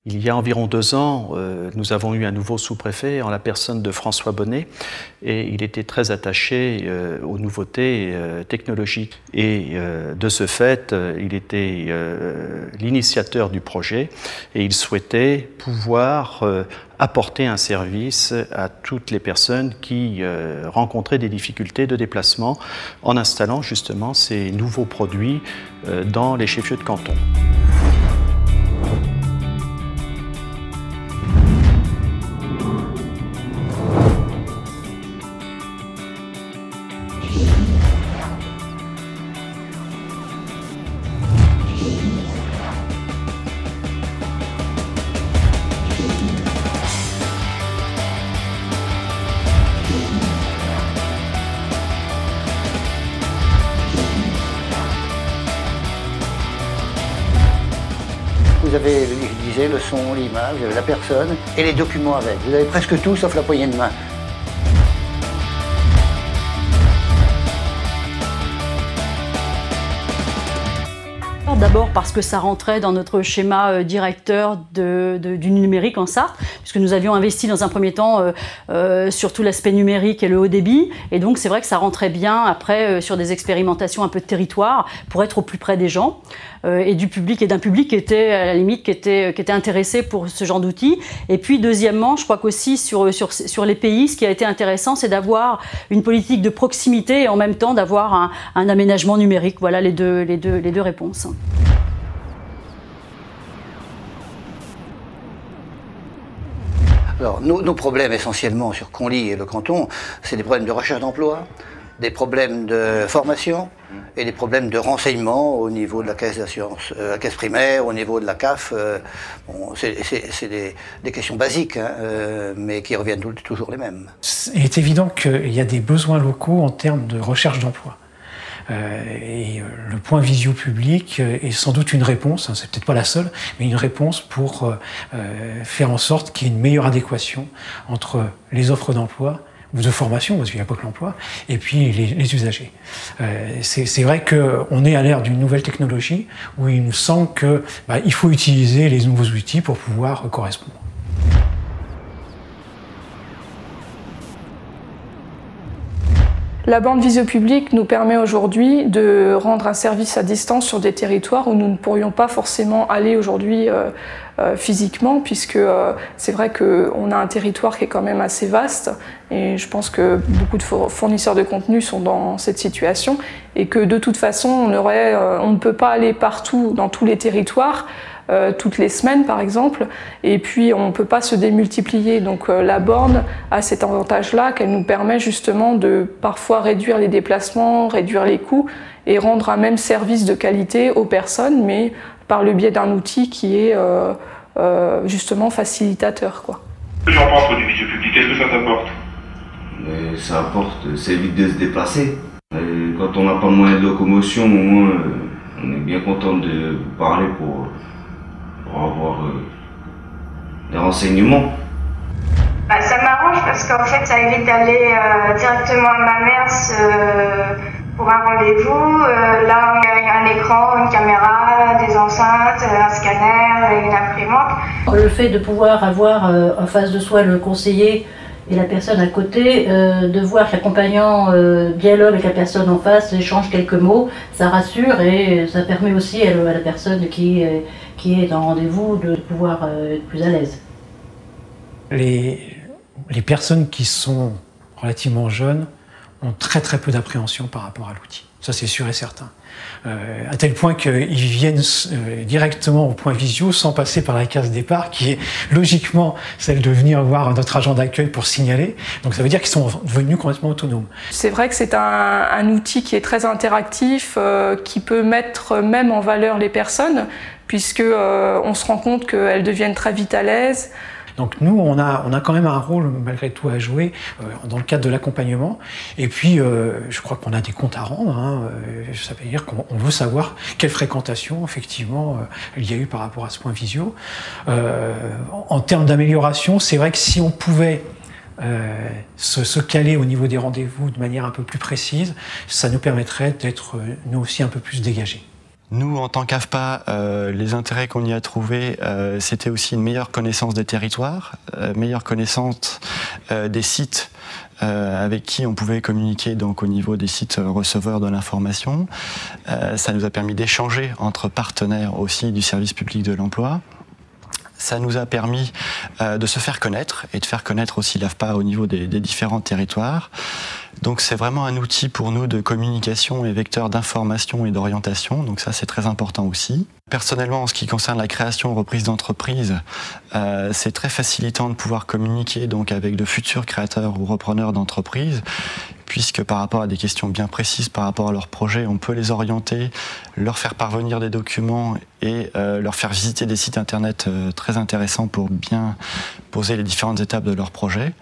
Il y a environ 2 ans, nous avons eu un nouveau sous-préfet en la personne de François Bonnet et il était très attaché aux nouveautés technologiques. Et de ce fait, il était l'initiateur du projet et il souhaitait pouvoir apporter un service à toutes les personnes qui rencontraient des difficultés de déplacement en installant justement ces nouveaux produits dans les chefs-lieux de canton. Vous avez, je disais, le son, l'image, vous avez la personne et les documents avec. Vous avez presque tout sauf la poignée de main. D'abord parce que ça rentrait dans notre schéma directeur du numérique en Sarthe, puisque nous avions investi dans un premier temps sur tout l'aspect numérique et le haut débit. Et donc c'est vrai que ça rentrait bien après sur des expérimentations un peu de territoire pour être au plus près des gens et du public et d'un public qui était à la limite qui était intéressé pour ce genre d'outils. Et puis deuxièmement, je crois qu'aussi sur les pays, ce qui a été intéressant, c'est d'avoir une politique de proximité et en même temps d'avoir un aménagement numérique. Voilà les deux réponses. Alors, nos problèmes essentiellement sur Conly et le canton, c'est des problèmes de recherche d'emploi, des problèmes de formation et des problèmes de renseignement au niveau de la caisse d'assurance, la caisse primaire, au niveau de la CAF. Bon, c'est des questions basiques, hein, mais qui reviennent toujours les mêmes. Il est évident qu'il y a des besoins locaux en termes de recherche d'emploi. Le point visio public est sans doute une réponse, hein, c'est peut-être pas la seule, mais une réponse pour faire en sorte qu'il y ait une meilleure adéquation entre les offres d'emploi ou de formation, parce qu'il n'y a pas que l'emploi, et puis les usagers. C'est vrai qu'on est à l'ère d'une nouvelle technologie où il nous semble qu'il faut utiliser les nouveaux outils pour pouvoir correspondre. La borne visio-public nous permet aujourd'hui de rendre un service à distance sur des territoires où nous ne pourrions pas forcément aller aujourd'hui physiquement, puisque c'est vrai qu'on a un territoire qui est quand même assez vaste et je pense que beaucoup de fournisseurs de contenu sont dans cette situation et que de toute façon on ne peut pas aller partout dans tous les territoires toutes les semaines par exemple, et puis on ne peut pas se démultiplier. Donc la borne a cet avantage-là qu'elle nous permet justement de parfois réduire les déplacements, réduire les coûts et rendre un même service de qualité aux personnes, mais par le biais d'un outil qui est justement facilitateur, quoi. Qu'est-ce que tu en penses du visio public? Qu'est-ce que ça t'apporte? Ça apporte, ça évite de se déplacer. Quand on n'a pas de moyen de locomotion, au moins on est bien content de parler pour avoir des renseignements. Ça m'arrange parce qu'en fait ça évite d'aller directement à Mamers pour un rendez-vous. Là il y a un écran, une caméra, des enceintes, un scanner et une imprimante. Le fait de pouvoir avoir en face de soi le conseiller et la personne à côté, de voir que l'accompagnant dialogue avec la personne en face, échange quelques mots, ça rassure et ça permet aussi à la personne qui est en rendez-vous de pouvoir être plus à l'aise. Les personnes qui sont relativement jeunes ont très peu d'appréhension par rapport à l'outil. Ça c'est sûr et certain. À tel point qu'ils viennent directement au point visio sans passer par la case départ qui est logiquement celle de venir voir notre agent d'accueil pour signaler. Donc ça veut dire qu'ils sont devenus complètement autonomes. C'est vrai que c'est un outil qui est très interactif, qui peut mettre même en valeur les personnes, puisque on se rend compte qu'elles deviennent très vite à l'aise. Donc nous, on a quand même un rôle malgré tout à jouer dans le cadre de l'accompagnement. Et puis, je crois qu'on a des comptes à rendre. Hein, ça veut dire qu'on veut savoir quelle fréquentation, effectivement, il y a eu par rapport à ce point visio. En termes d'amélioration, c'est vrai que si on pouvait se caler au niveau des rendez-vous de manière un peu plus précise, ça nous permettrait d'être, nous aussi, un peu plus dégagés. Nous, en tant qu'AFPA, les intérêts qu'on y a trouvés, c'était aussi une meilleure connaissance des territoires, meilleure connaissance des sites avec qui on pouvait communiquer donc, au niveau des sites receveurs de l'information. Ça nous a permis d'échanger entre partenaires aussi du service public de l'emploi. Ça nous a permis de se faire connaître et de faire connaître aussi l'AFPA au niveau des différents territoires. Donc c'est vraiment un outil pour nous de communication et vecteur d'information et d'orientation, donc ça c'est très important aussi. Personnellement, en ce qui concerne la création ou reprise d'entreprise, c'est très facilitant de pouvoir communiquer donc, avec de futurs créateurs ou repreneurs d'entreprises, puisque par rapport à des questions bien précises par rapport à leur projet, on peut les orienter, leur faire parvenir des documents et leur faire visiter des sites internet très intéressants pour bien poser les différentes étapes de leur projet.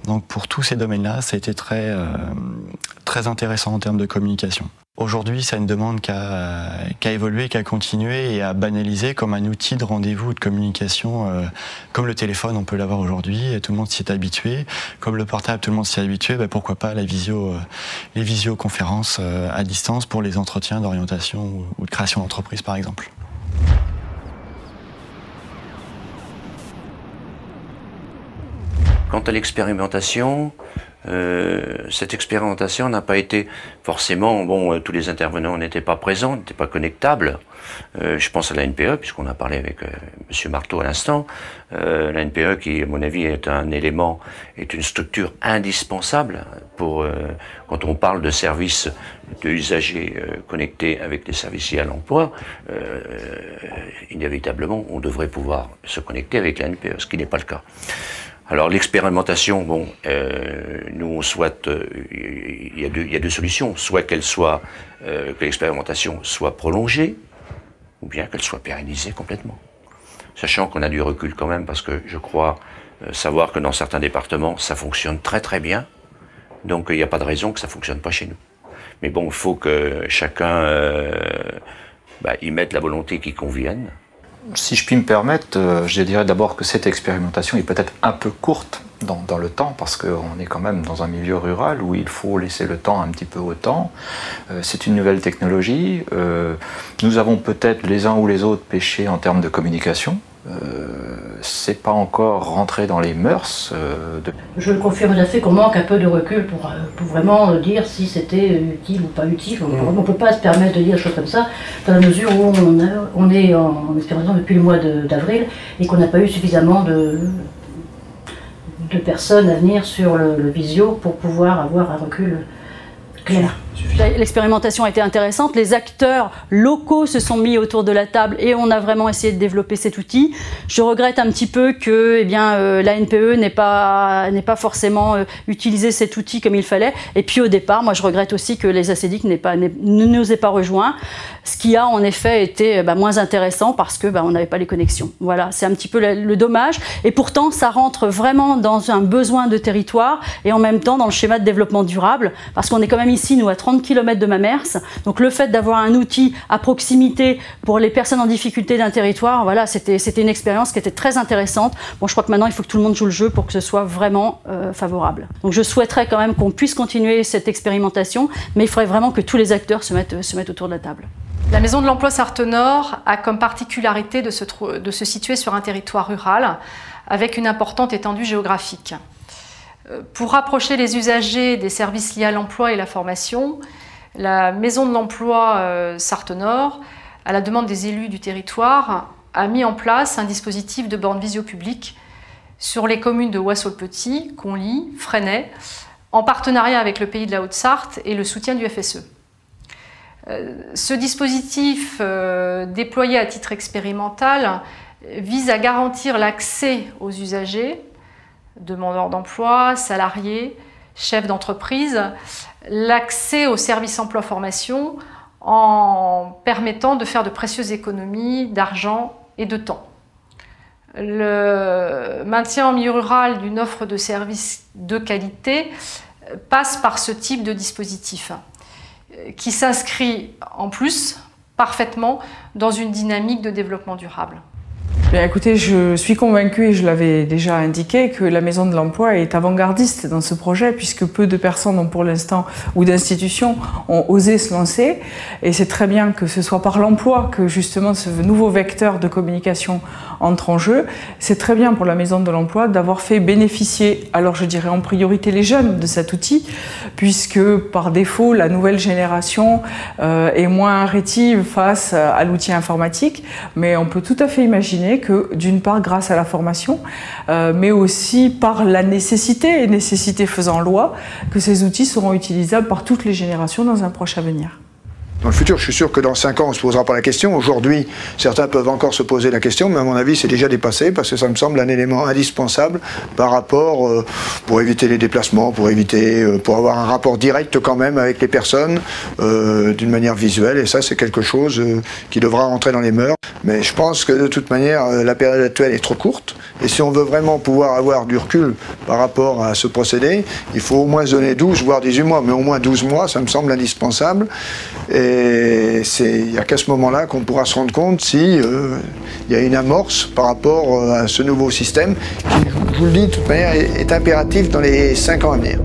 Donc pour tous ces domaines-là, ça a été très intéressant en termes de communication. Aujourd'hui, ça ne demande qu'à évoluer, qu'à continuer et à banaliser comme un outil de rendez-vous, de communication, comme le téléphone, on peut l'avoir aujourd'hui, et tout le monde s'y est habitué. Comme le portable, tout le monde s'y est habitué, ben pourquoi pas les visioconférences à distance pour les entretiens d'orientation ou de création d'entreprise, par exemple. Quant à l'expérimentation, cette expérimentation n'a pas été forcément, bon, tous les intervenants n'étaient pas présents, n'étaient pas connectables. Je pense à la NPE, puisqu'on a parlé avec M. Marteau à l'instant. La NPE qui, à mon avis, est une structure indispensable pour, quand on parle de services d'usagers connectés avec des services liés à l'emploi, inévitablement, on devrait pouvoir se connecter avec la NPE, ce qui n'est pas le cas. Alors l'expérimentation, bon, nous on souhaite, il y a deux solutions, soit que l'expérimentation soit prolongée, ou bien qu'elle soit pérennisée complètement. Sachant qu'on a du recul quand même, parce que je crois savoir que dans certains départements, ça fonctionne très très bien, donc il n'y a pas de raison que ça ne fonctionne pas chez nous. Mais bon, il faut que chacun y mette la volonté qui convienne. Si je puis me permettre, je dirais d'abord que cette expérimentation est peut-être un peu courte dans le temps, parce qu'on est quand même dans un milieu rural où il faut laisser le temps un petit peu au temps. C'est une nouvelle technologie. Nous avons peut-être les uns ou les autres péché en termes de communication. C'est pas encore rentré dans les mœurs. Je le confirme tout à fait qu'on manque un peu de recul pour vraiment dire si c'était utile ou pas utile. On ne peut pas se permettre de dire des choses comme ça, dans la mesure où on est en expérimentation depuis le mois d'avril et qu'on n'a pas eu suffisamment de personnes à venir sur le visio pour pouvoir avoir un recul clair. L'expérimentation a été intéressante, les acteurs locaux se sont mis autour de la table et on a vraiment essayé de développer cet outil. Je regrette un petit peu que la NPE n'ait pas forcément utilisé cet outil comme il fallait. Et puis au départ, moi je regrette aussi que les ACDIC ne nous aient pas rejoints, ce qui a en effet été moins intéressant parce que on n'avait pas les connexions. Voilà, c'est un petit peu le dommage. Et pourtant, ça rentre vraiment dans un besoin de territoire et en même temps dans le schéma de développement durable, parce qu'on est quand même ici, nous, à 30 km de Mamers. Donc le fait d'avoir un outil à proximité pour les personnes en difficulté d'un territoire, voilà, c'était une expérience qui était très intéressante. Bon, je crois que maintenant, il faut que tout le monde joue le jeu pour que ce soit vraiment favorable. Donc je souhaiterais quand même qu'on puisse continuer cette expérimentation, mais il faudrait vraiment que tous les acteurs se mettent autour de la table. La Maison de l'Emploi Sarthe-Nord a comme particularité de se situer sur un territoire rural avec une importante étendue géographique. Pour rapprocher les usagers des services liés à l'emploi et la formation, la Maison de l'Emploi Sarthe-Nord, à la demande des élus du territoire, a mis en place un dispositif de borne visio publique sur les communes de Oisseau-le-Petit, Conly, Fresnay, en partenariat avec le Pays de la Haute-Sarthe et le soutien du FSE. Ce dispositif, déployé à titre expérimental, vise à garantir l'accès aux usagers, demandeurs d'emploi, salariés, chefs d'entreprise, l'accès aux services emploi-formation en permettant de faire de précieuses économies d'argent et de temps. Le maintien en milieu rural d'une offre de services de qualité passe par ce type de dispositif qui s'inscrit en plus parfaitement dans une dynamique de développement durable. Bien, écoutez, je suis convaincue, et je l'avais déjà indiqué, que la Maison de l'Emploi est avant-gardiste dans ce projet, puisque peu de personnes ont pour l'instant, ou d'institutions, ont osé se lancer. Et c'est très bien que ce soit par l'emploi que justement ce nouveau vecteur de communication entre en jeu. C'est très bien pour la Maison de l'Emploi d'avoir fait bénéficier, alors je dirais en priorité les jeunes, de cet outil, puisque par défaut, la nouvelle génération est moins rétive face à l'outil informatique. Mais on peut tout à fait imaginer que d'une part grâce à la formation, mais aussi par la nécessité, et nécessité faisant loi, que ces outils seront utilisables par toutes les générations dans un proche avenir. Dans le futur, je suis sûr que dans 5 ans, on ne se posera pas la question. Aujourd'hui, certains peuvent encore se poser la question, mais à mon avis, c'est déjà dépassé, parce que ça me semble un élément indispensable par rapport, pour éviter les déplacements, pour avoir un rapport direct quand même avec les personnes, d'une manière visuelle, et ça, c'est quelque chose qui devra rentrer dans les mœurs. Mais je pense que de toute manière, la période actuelle est trop courte, et si on veut vraiment pouvoir avoir du recul par rapport à ce procédé, il faut au moins se donner 12, voire 18 mois, mais au moins 12 mois, ça me semble indispensable. Et il n'y a qu'à ce moment-là qu'on pourra se rendre compte si y a une amorce par rapport à ce nouveau système qui, je vous le dis de toute manière, est impératif dans les 5 ans à venir.